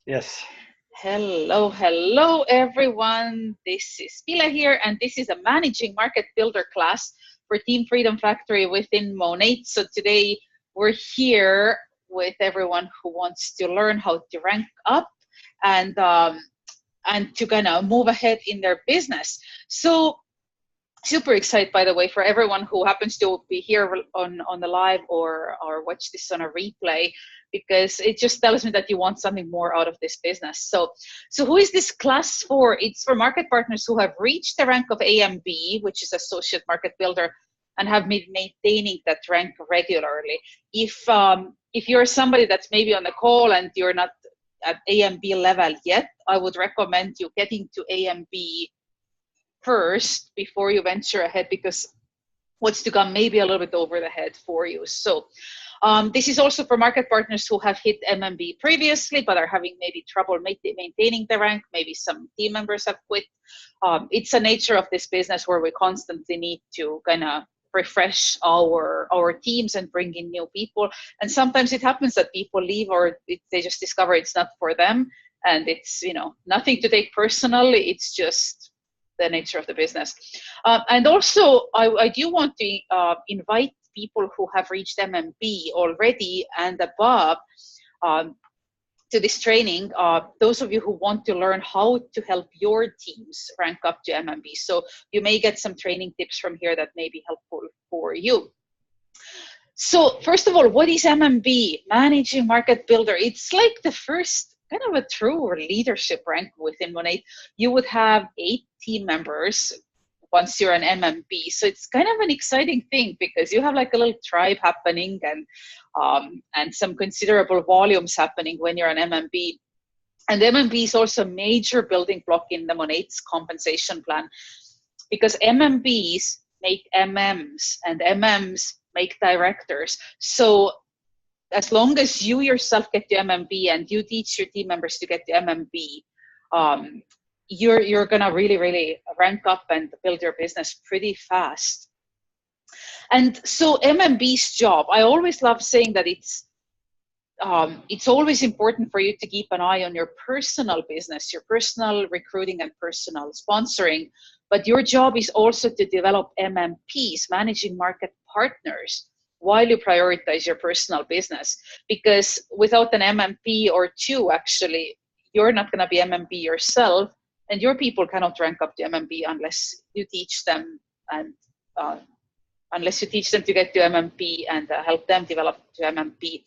Yes. Hello everyone. This is Pila here, and this is a Managing Market Builder class for Team Freedom Factory within Monat. So today we're here with everyone who wants to learn how to rank up and um, and to kind of move ahead in their business. So super excited, by the way, for everyone who happens to be here on the live or watch this on a replay, because it just tells me that you want something more out of this business. So who is this class for? It's for market partners who have reached the rank of AMB, which is associate market builder, and have been maintaining that rank regularly. If you're somebody that's maybe on the call and you're not at AMB level yet, I would recommend you getting to AMB first before you venture ahead, because what's to come may be a little bit over the head for you. So this is also for market partners who have hit MMB previously but are having maybe trouble maintaining the rank. Maybe some team members have quit. It's a nature of this business where we constantly need to kind of refresh our teams and bring in new people. And sometimes it happens that people leave, or they just discover it's not for them. And it's, nothing to take personally. It's just the nature of the business. And also, I do want to invite people who have reached MMB already and above um, to this training. Those of you who want to learn how to help your teams rank up to MMB. So you may get some training tips from here that may be helpful for you. So first of all, what is MMB? Managing Market Builder. It's like the first kind of a true leadership rank within Monat. You would have 8 team members once you're an MMB. So it's kind of an exciting thing because you have like a little tribe happening and some considerable volumes happening when you're an MMB. And MMB is also a major building block in the Monat's compensation plan, because MMBs make MMs and MMs make directors. So as long as you yourself get to MMB and you teach your team members to get to MMB, you're gonna really rank up and build your business pretty fast. And so MMB's job, I always love saying that it's always important for you to keep an eye on your personal business, your personal recruiting and personal sponsoring. But your job is also to develop MMPs, managing market partners, while you prioritize your personal business. Because without an MMP or two, actually, you're not going to be MMP yourself, and your people cannot rank up to MMP unless you teach them to get to MMP and help them develop to MMP.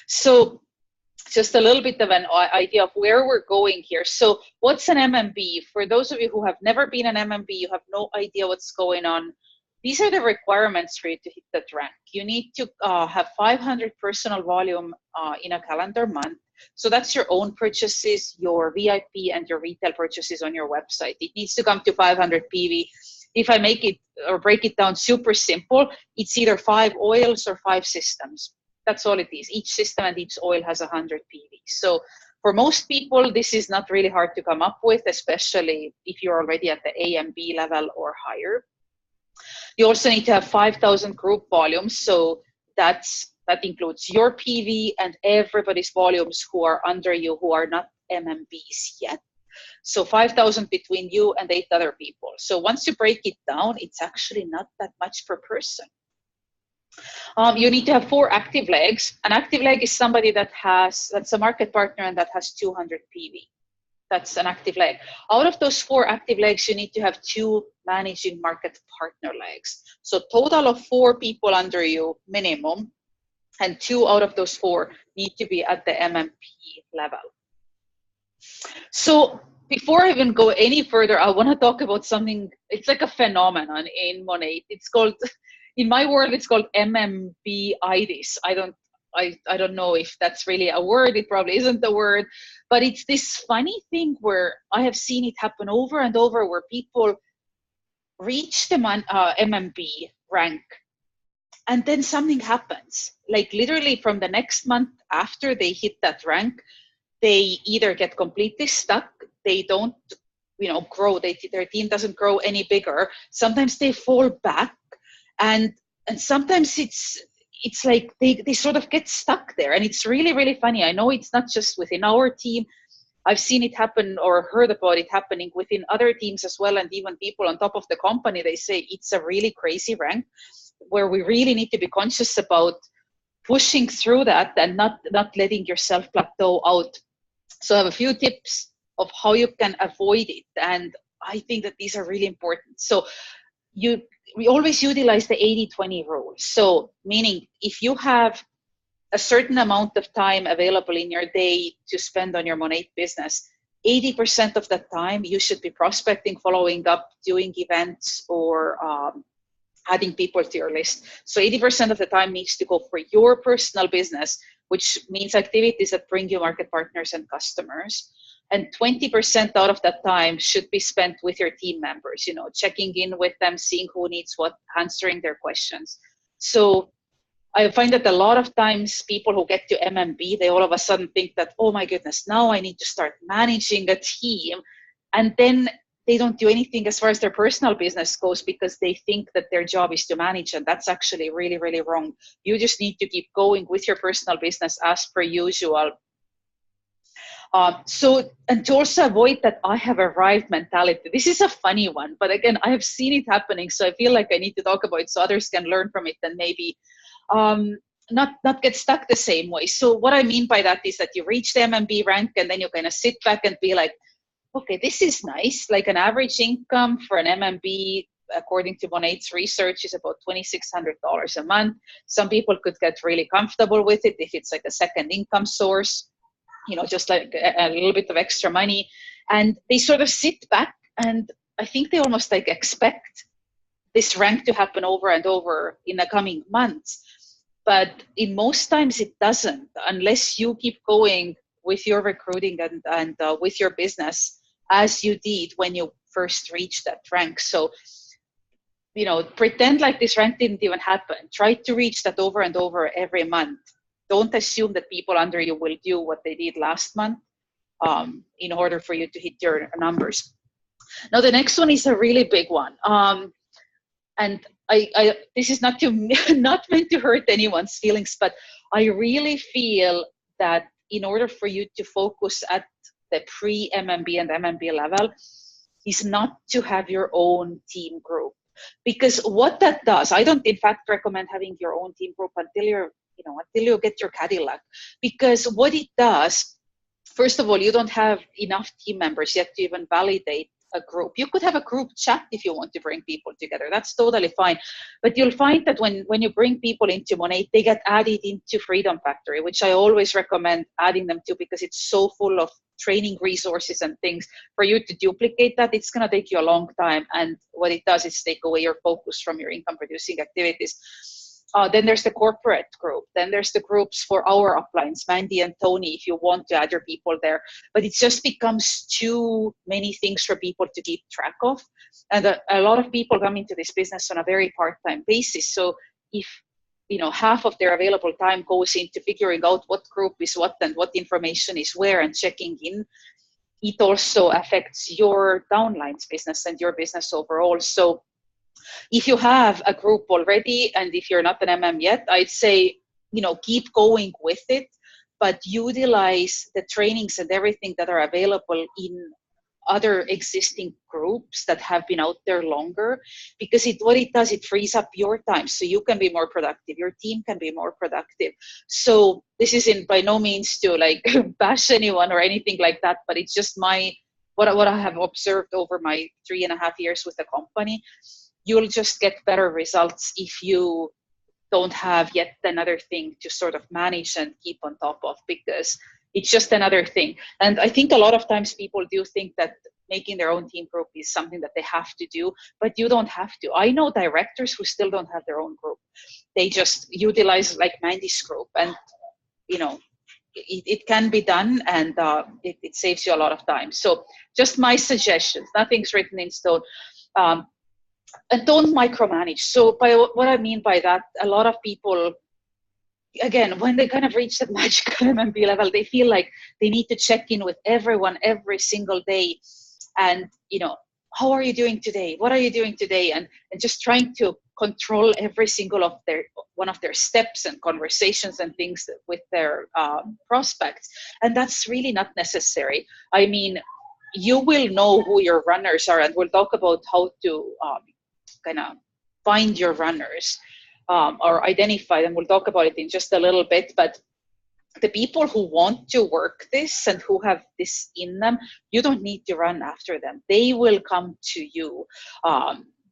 So just a little bit of an idea of where we're going here. So what's an MMB? For those of you who have never been an MMB, you have no idea what's going on. These are the requirements for you to hit that rank. You need to have 500 personal volume in a calendar month. So that's your own purchases, your VIP and your retail purchases on your website. It needs to come to 500 PV. If I make it or break it down super simple, it's either 5 oils or 5 systems. That's all it is. Each system and each oil has 100 PV. So for most people, this is not really hard to come up with, especially if you're already at the A and B level or higher. You also need to have 5,000 group volumes. So that includes your PV and everybody's volumes who are under you, who are not MMBs yet. So 5,000 between you and 8 other people. So once you break it down, it's actually not that much per person. You need to have 4 active legs. An active leg is somebody that's a market partner and that has 200 PV. That's an active leg. Out of those 4 active legs, you need to have 2 managing market partner legs. So total of 4 people under you minimum, and 2 out of those 4 need to be at the MMP level. So before I even go any further, I want to talk about something. It's like a phenomenon in Monat. It's called, in my world, it's called MMB IDs. I don't know if that's really a word. It probably isn't a word, but it's this funny thing where I have seen it happen over and over, where people reach the MMB rank and then something happens. Like literally from the next month after they hit that rank, they either get completely stuck, they don't grow, their team doesn't grow any bigger. Sometimes they fall back, and sometimes it's like they sort of get stuck there. And it's really funny. I know it's not just within our team. I've seen it happen or heard about it happening within other teams as well. And even people on top of the company, they say it's a really crazy rank where we really need to be conscious about pushing through that and not letting yourself plateau out. So I have a few tips of how you can avoid it. And I think that these are really important. So we always utilize the 80-20 rule. So meaning if you have a certain amount of time available in your day to spend on your Monat business, 80% of the time you should be prospecting, following up, doing events, or adding people to your list. So 80% of the time needs to go for your personal business, which means activities that bring you market partners and customers. And 20% out of that time should be spent with your team members, checking in with them, seeing who needs what, answering their questions. So I find that a lot of times people who get to MMB, they all of a sudden think that, oh my goodness, now I need to start managing a team. And then they don't do anything as far as their personal business goes because they think that their job is to manage. And that's actually really, really wrong. You just need to keep going with your personal business as per usual. And to also avoid that I have arrived mentality. This is a funny one, but again, I have seen it happening. So I feel like I need to talk about it so others can learn from it and maybe not get stuck the same way. So what I mean by that is that you reach the MMB rank and then you kind of sit back and be like, okay, this is nice. Like an average income for an MMB, according to Monat's research, is about $2,600 a month. Some people could get really comfortable with it if it's like a second income source, just like a little bit of extra money. And they sort of sit back and I think they almost like expect this rank to happen over and over in the coming months. But in most times it doesn't, unless you keep going with your recruiting and with your business as you did when you first reached that rank. So, pretend like this rank didn't even happen. Try to reach that over and over every month. Don't assume that people under you will do what they did last month in order for you to hit your numbers. Now, the next one is a really big one. And I this is not meant to hurt anyone's feelings, but I really feel that in order for you to focus at the pre-MMB and MMB level is not to have your own team group. Because what that does, I don't in fact recommend having your own team group until you get your Cadillac. Because what it does, first of all, you don't have enough team members yet to even validate a group. You could have a group chat if you want to bring people together. That's totally fine. But you'll find that when you bring people into Monat, they get added into Freedom Factory, which I always recommend adding them to because it's so full of training resources and things. For you to duplicate that, it's going to take you a long time. And what it does is take away your focus from your income producing activities. Then there's the corporate group. Then there's the groups for our uplines, Mandy and Tony, if you want to add your people there. But it just becomes too many things for people to keep track of. And a lot of people come into this business on a very part-time basis. So if half of their available time goes into figuring out what group is what and what information is where and checking in, it also affects your downlines business and your business overall. So if you have a group already, and if you're not an MM yet, I'd say, keep going with it, but utilize the trainings and everything that are available in other existing groups that have been out there longer, because what it does, it frees up your time so you can be more productive, your team can be more productive. So this is by no means to like bash anyone or anything like that, but it's just what I have observed over my 3.5 years with the company. You'll just get better results if you don't have yet another thing to sort of manage and keep on top of, because it's just another thing. And I think a lot of times people do think that making their own team group is something that they have to do, but you don't have to. I know directors who still don't have their own group. They just utilize like Mandy's group, and it can be done, and it saves you a lot of time. So just my suggestions, nothing's written in stone. And don't micromanage. So what I mean by that, a lot of people, again, when they kind of reach that magical MMB level, they feel like they need to check in with everyone every single day. And, how are you doing today? What are you doing today? And just trying to control every single of one of their steps and conversations and things with their prospects. And that's really not necessary. I mean, you will know who your runners are, and we'll talk about how to kind of find your runners or identify them. We'll talk about it in just a little bit, but the people who want to work this and who have this in them, you don't need to run after them. They will come to you.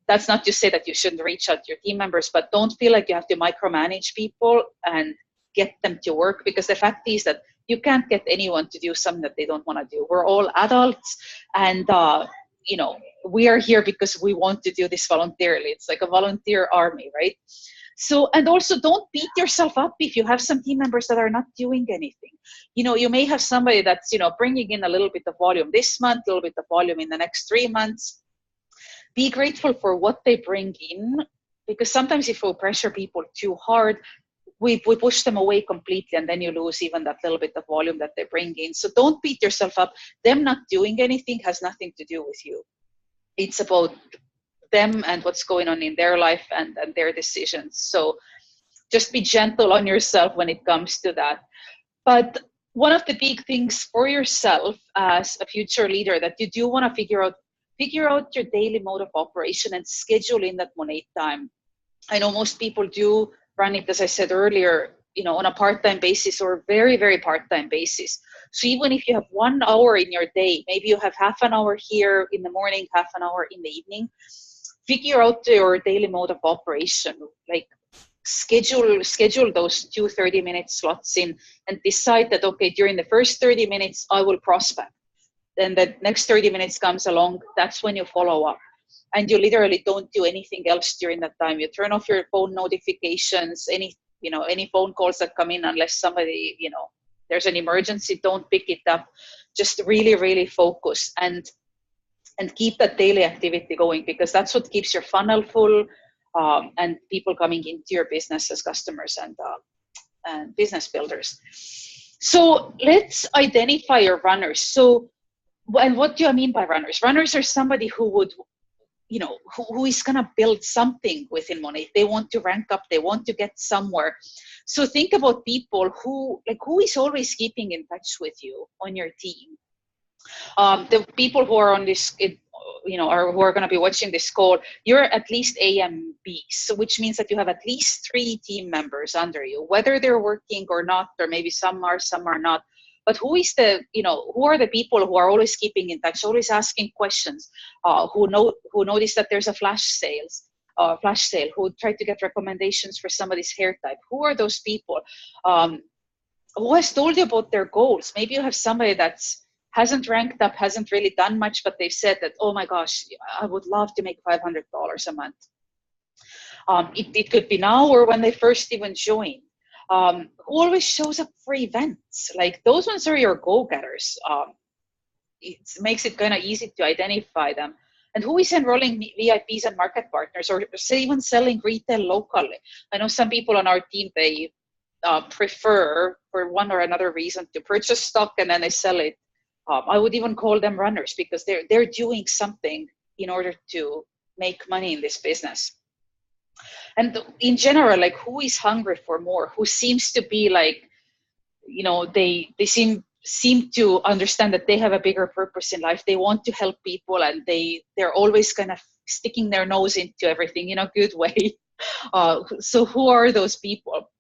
That's not to say that you shouldn't reach out to your team members, but don't feel like you have to micromanage people and get them to work, because the fact is that you can't get anyone to do something that they don't want to do. We're all adults, and we are here because we want to do this voluntarily. It's like a volunteer army, right? So, and also don't beat yourself up if you have some team members that are not doing anything. You may have somebody that's, bringing in a little bit of volume this month, a little bit of volume in the next 3 months. Be grateful for what they bring in, because sometimes if we pressure people too hard, we push them away completely, and then you lose even that little bit of volume that they bring in. So don't beat yourself up. Them not doing anything has nothing to do with you. It's about them and what's going on in their life and their decisions. So just be gentle on yourself when it comes to that. But one of the big things for yourself as a future leader that you do want to figure out your daily mode of operation and schedule in that Monat time. I know most people do run it, as I said earlier, on a part-time basis or very, very part-time basis. So even if you have 1 hour in your day, maybe you have half an hour here in the morning, half an hour in the evening, figure out your daily mode of operation, like schedule those 2 30-minute slots in, and decide that, okay, during the first 30 minutes, I will prospect. Then the next 30 minutes comes along, that's when you follow up. And you literally don't do anything else during that time. You turn off your phone notifications, any phone calls that come in, unless somebody, there's an emergency, don't pick it up. Just really, really focus and keep that daily activity going, because that's what keeps your funnel full and people coming into your business as customers and business builders. So let's identify your runners. So, and what do I mean by runners? Runners are somebody who would, who is going to build something within Monat. They want to rank up. They want to get somewhere. So think about people who is always keeping in touch with you on your team. The people who are on this, or who are going to be watching this call, you're at least MMBs, which means that you have at least 3 team members under you, whether they're working or not, or maybe some are not. But who are the people who are always keeping in touch, always asking questions, who notice that there's a flash sale, who try to get recommendations for somebody's hair type? Who are those people? Who has told you about their goals? Maybe you have somebody that's hasn't ranked up, hasn't really done much, but they've said that, oh my gosh, I would love to make $500 a month. It could be now or when they first even join. Who always shows up for events. Like, those ones are your go-getters. It makes it kind of easy to identify them. And who is enrolling VIPs and market partners, or say even selling retail locally? I know some people on our team, they prefer, for one or another reason, to purchase stock and then they sell it. I would even call them runners, because they're doing something in order to make money in this business. And in general, like, who is hungry for more? Who seems to be like, they seem to understand that they have a bigger purpose in life. They want to help people, and they're always kind of sticking their nose into everything in a good way. So who are those people?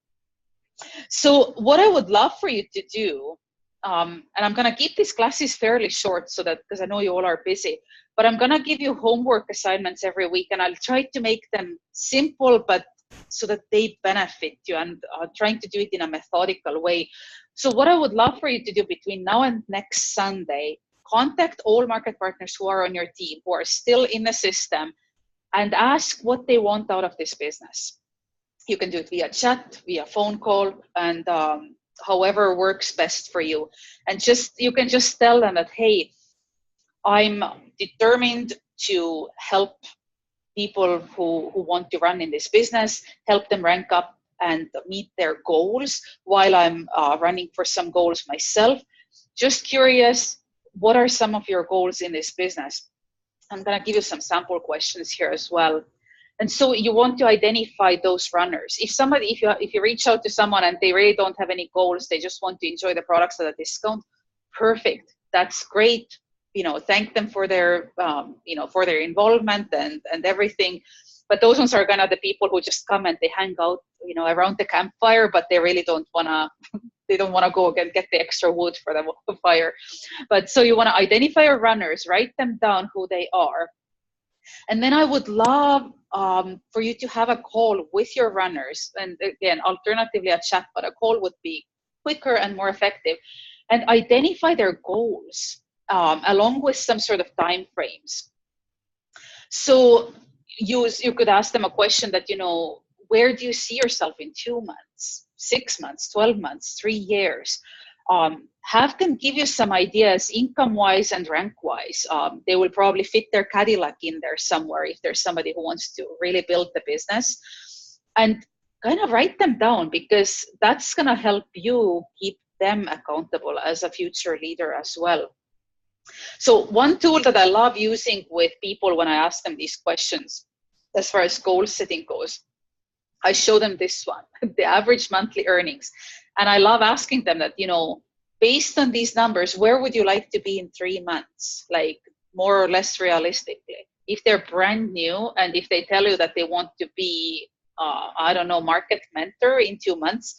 So what I would love for you to do, and I'm going to keep these classes fairly short, so that, because I know you all are busy, but I'm going to give you homework assignments every week, and I'll try to make them simple, but so that they benefit you, and trying to do it in a methodical way. So what I would love for you to do between now and next Sunday, contact all market partners who are on your team, who are still in the system, and ask what they want out of this business. You can do it via chat, via phone call, and however works best for you. And you can just tell them that, hey, I'm determined to help people who want to run in this business, help them rank up and meet their goals while I'm running for some goals myself. Just curious, what are some of your goals in this business? I'm going to give you some sample questions here as well. And so you want to identify those runners. If you reach out to someone and they really don't have any goals, they just want to enjoy the products at a discount, perfect. That's great. Thank them for their for their involvement and everything. But those ones are kind of the people who just come and they hang out, around the campfire, but they really don't wanna they don't want to go and get the extra wood for the fire. But so you want to identify your runners, write them down who they are. And then I would love for you to have a call with your runners. And again, alternatively a chat, but a call would be quicker and more effective. And identify their goals along with some sort of time frames. So you could ask them a question that, where do you see yourself in 2 months, 6 months, 12 months, 3 years? Have them give you some ideas income-wise and rank-wise. They will probably fit their Cadillac in there somewhere if there's somebody who wants to really build the business. And kind of write them down, because that's going to help you keep them accountable as a future leader as well. So one tool that I love using with people when I ask them these questions, as far as goal setting goes, I show them this one, the average monthly earnings. And I love asking them that, based on these numbers, where would you like to be in 3 months? Like more or less realistically. If they're brand new and if they tell you that they want to be, market mentor in 2 months,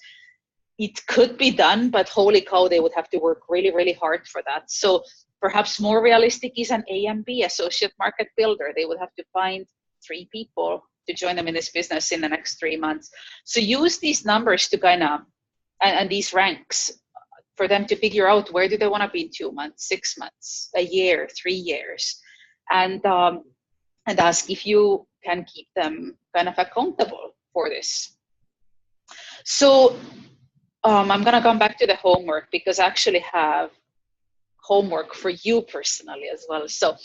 it could be done, but holy cow, they would have to work really, really hard for that. So perhaps more realistic is an AMB, associate market builder. They would have to find 3 people to join them in this business in the next 3 months. So use these numbers to kind of, and these ranks for them to figure out where do they want to be in 2 months, 6 months, a year, 3 years, and ask if you can keep them kind of accountable for this. So I'm going to come back to the homework, because I actually have homework for you personally as well. So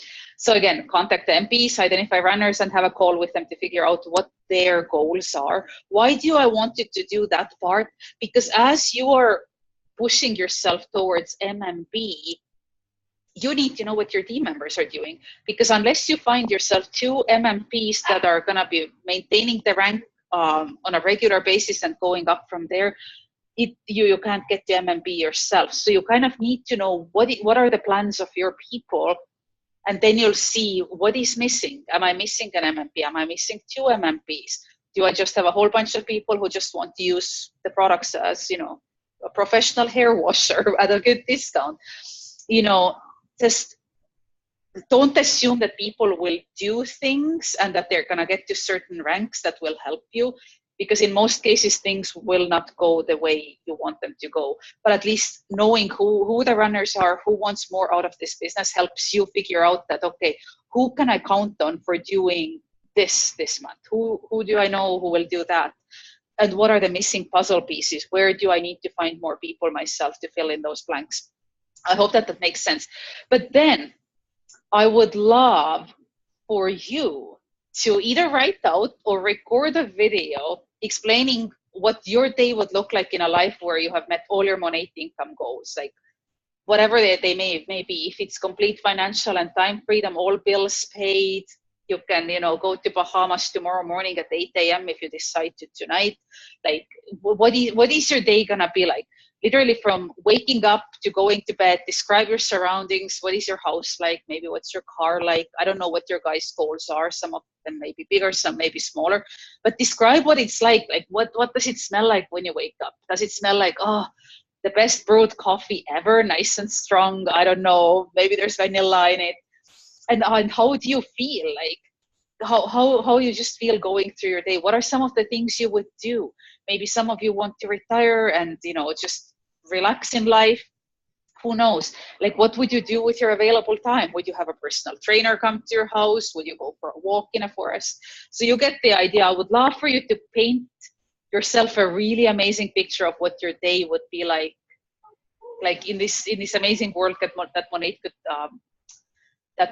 again, contact the MPs, identify runners, and have a call with them to figure out what their goals are. Why do I want you to do that part? Because as you are pushing yourself towards MMB, you need to know what your team members are doing. Because unless you find yourself 2 MMPs that are going to be maintaining the rank on a regular basis and going up from there, you can't get to MMB yourself. So you kind of need to know what are the plans of your people, and then you'll see what is missing. Am I missing an MMP? Am I missing 2 MMPs? Do I just have a whole bunch of people who just want to use the products as, a professional hair washer at a good discount? Just don't assume that people will do things and that they're going to get to certain ranks that will help you, because in most cases things will not go the way you want them to go. But at least knowing who the runners are, who wants more out of this business, helps you figure out that, okay, who can I count on for doing this month? Who do I know who will do that? And what are the missing puzzle pieces? Where do I need to find more people myself to fill in those blanks? I hope that makes sense. But then I would love for you to either write out or record a video explaining what your day would look like in a life where you have met all your Monat income goals, like whatever they may be. If it's complete financial and time freedom, all bills paid, you can, go to Bahamas tomorrow morning at 8 a.m. if you decide to tonight. Like, what is your day gonna be like? Literally from waking up to going to bed. Describe your surroundings. What is your house like? Maybe what's your car like? I don't know what your guys' goals are. Some of them may be bigger, some may be smaller. But describe what it's like. Like, what does it smell like when you wake up? Does it smell like, the best brewed coffee ever, nice and strong? I don't know. Maybe there's vanilla in it. And how do you feel? Like, how you just feel going through your day? What are some of the things you would do? Maybe some of you want to retire and, just relax in life. Who knows? Like, what would you do with your available time? Would you have a personal trainer come to your house? Would you go for a walk in a forest? So you get the idea. I would love for you to paint yourself a really amazing picture of what your day would be like in this amazing world that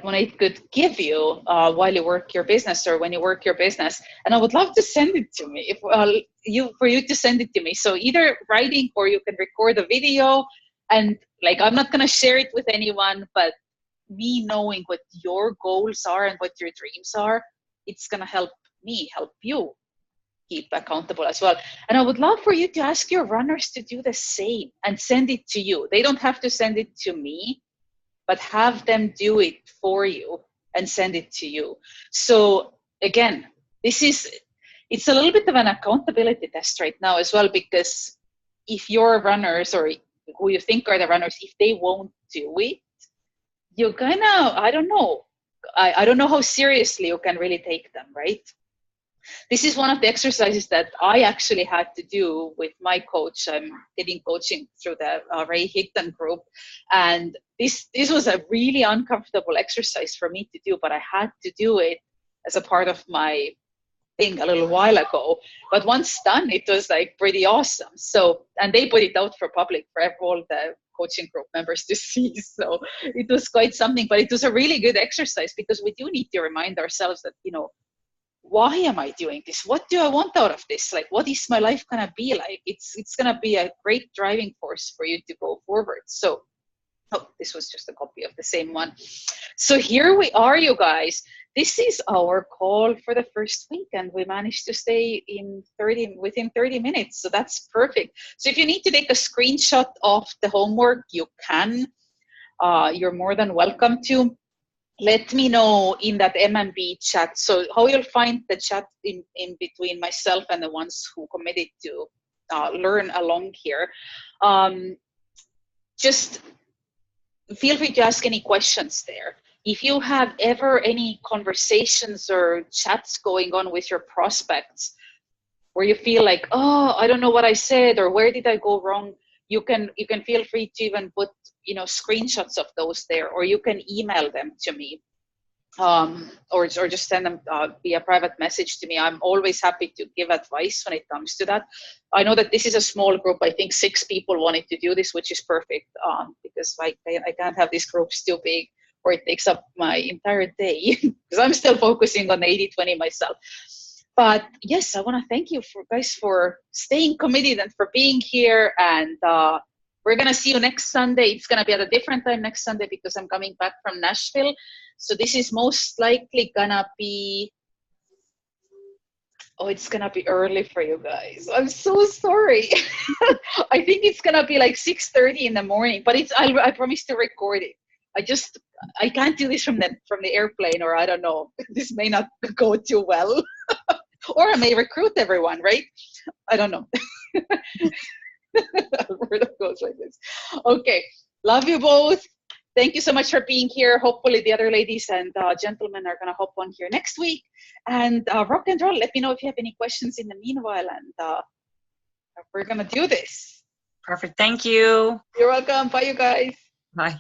Monat could give you while you work your business, or when you work your business. And I would love to send it to me, for you to send it to me. So either writing, or you can record a video. And I'm not going to share it with anyone, but me knowing what your goals are and what your dreams are, it's going to help me help you keep accountable as well. And I would love for you to ask your runners to do the same and send it to you. They don't have to send it to me, but have them do it for you and send it to you. So again, it's a little bit of an accountability test right now as well, because if your runners, or who you think are the runners, if they won't do it, you're gonna, I don't know how seriously you can really take them, right? This is one of the exercises that I actually had to do with my coach. I'm getting coaching through the Ray Higdon group. And this was a really uncomfortable exercise for me to do, but I had to do it as a part of my thing a little while ago. But once done, it was like pretty awesome. So, and they put it out for public for all the coaching group members to see. So it was quite something, but it was a really good exercise, because we do need to remind ourselves that, why am I doing this? What do I want out of this? Like, what is my life going to be like? It's going to be a great driving force for you to go forward. So, this was just a copy of the same one. So here we are, you guys. This is our call for the first week, and we managed to stay within 30 minutes. So that's perfect. So if you need to take a screenshot of the homework, you can. You're more than welcome to. Let me know in that MMB chat. So how you'll find the chat in between myself and the ones who committed to learn along here. Just feel free to ask any questions there. If you have ever any conversations or chats going on with your prospects where you feel like, oh, I don't know what I said, or where did I go wrong, you can feel free to even put screenshots of those there, or you can email them to me, or just send them via private message to me. I'm always happy to give advice when it comes to that. I know that this is a small group. I think 6 people wanted to do this, which is perfect, because I can't have these groups too big, or it takes up my entire day, because I'm still focusing on 80-20 myself. But yes, I want to thank you guys for staying committed and for being here. And we're going to see you next Sunday. It's going to be at a different time next Sunday, because I'm coming back from Nashville. So this is most likely going to be, it's going to be early for you guys. I'm so sorry. I think it's going to be like 6:30 in the morning, but I promise to record it. I can't do this from the airplane, or I don't know. This may not go too well. Or I may recruit everyone, right? I don't know. Alberto goes like this. Okay, love you both. Thank you so much for being here. Hopefully the other ladies and gentlemen are going to hop on here next week. And rock and roll. Let me know if you have any questions in the meanwhile. And we're going to do this. Perfect. Thank you. You're welcome. Bye, you guys. Bye.